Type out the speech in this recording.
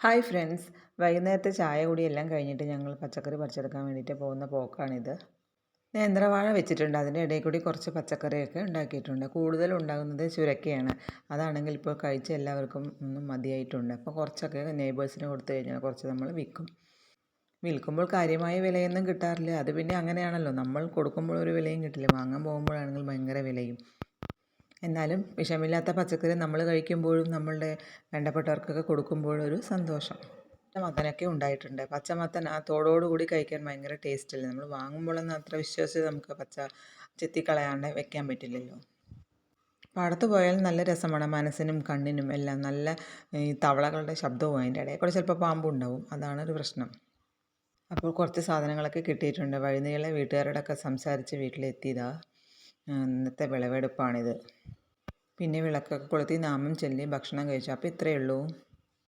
Hi friends, വൈകുന്നേരത്തെ ചായ കുടിയെല്ലാം കഴിഞ്ഞിട്ട് ഞങ്ങൾ പച്ചക്കറി പറിച്ചെടുക്കാൻ വേണ്ടിയിട്ട് പോകുന്ന പോക്കാണിത്. നേന്ത്രവാഴ വെച്ചിട്ടുണ്ട്. അതിൻ്റെ ഇടയിൽ കൂടി കുറച്ച് പച്ചക്കറിയൊക്കെ ഉണ്ടാക്കിയിട്ടുണ്ട്. കൂടുതലും ഉണ്ടാകുന്നത് ചുരക്കയാണ്. അതാണെങ്കിൽ ഇപ്പോൾ കഴിച്ച് എല്ലാവർക്കും ഒന്നും മതിയായിട്ടുണ്ട്. അപ്പോൾ കുറച്ചൊക്കെ നെയ്ബേഴ്സിന് കൊടുത്തു കഴിഞ്ഞാൽ കുറച്ച് നമ്മൾ വിൽക്കും. വിൽക്കുമ്പോൾ കാര്യമായ വിലയൊന്നും കിട്ടാറില്ല. അത് പിന്നെ അങ്ങനെയാണല്ലോ, നമ്മൾ കൊടുക്കുമ്പോൾ ഒരു വിലയും കിട്ടില്ല, വാങ്ങാൻ പോകുമ്പോഴാണെങ്കിൽ ഭയങ്കര വിലയും. എന്നാലും വിഷമില്ലാത്ത പച്ചക്കറി നമ്മൾ കഴിക്കുമ്പോഴും നമ്മളുടെ വേണ്ടപ്പെട്ടവർക്കൊക്കെ കൊടുക്കുമ്പോഴൊരു സന്തോഷം. മത്തനൊക്കെ ഉണ്ടായിട്ടുണ്ട്. പച്ചമത്തൻ ആ തോടോടുകൂടി കഴിക്കാൻ ഭയങ്കര ടേസ്റ്റല്ലേ. നമ്മൾ വാങ്ങുമ്പോഴൊന്നും അത്ര വിശ്വസിച്ച് നമുക്ക് ചെത്തിക്കളയാണ്ട് വെക്കാൻ പറ്റില്ലല്ലോ. പാടത്ത് പോയാൽ നല്ല രസമാണ്, മനസ്സിനും കണ്ണിനും എല്ലാം. നല്ല ഈ തവളകളുടെ ശബ്ദവും അതിൻ്റെ ഇടയിൽ കൂടെ ചിലപ്പോൾ പാമ്പും ഉണ്ടാവും, അതാണ് ഒരു പ്രശ്നം. അപ്പോൾ കുറച്ച് സാധനങ്ങളൊക്കെ കിട്ടിയിട്ടുണ്ട്. വഴിനീളെ വീട്ടുകാരോടൊക്കെ സംസാരിച്ച് വീട്ടിലെത്തിയതാ. ഇന്നത്തെ വിളവെടുപ്പാണിത്. പിന്നെ വിളക്കൊക്കെ കൊളുത്തി നാമം ചൊല്ലി ഭക്ഷണം കഴിച്ചു. അപ്പോൾ ഇത്രയേ ഉള്ളൂ.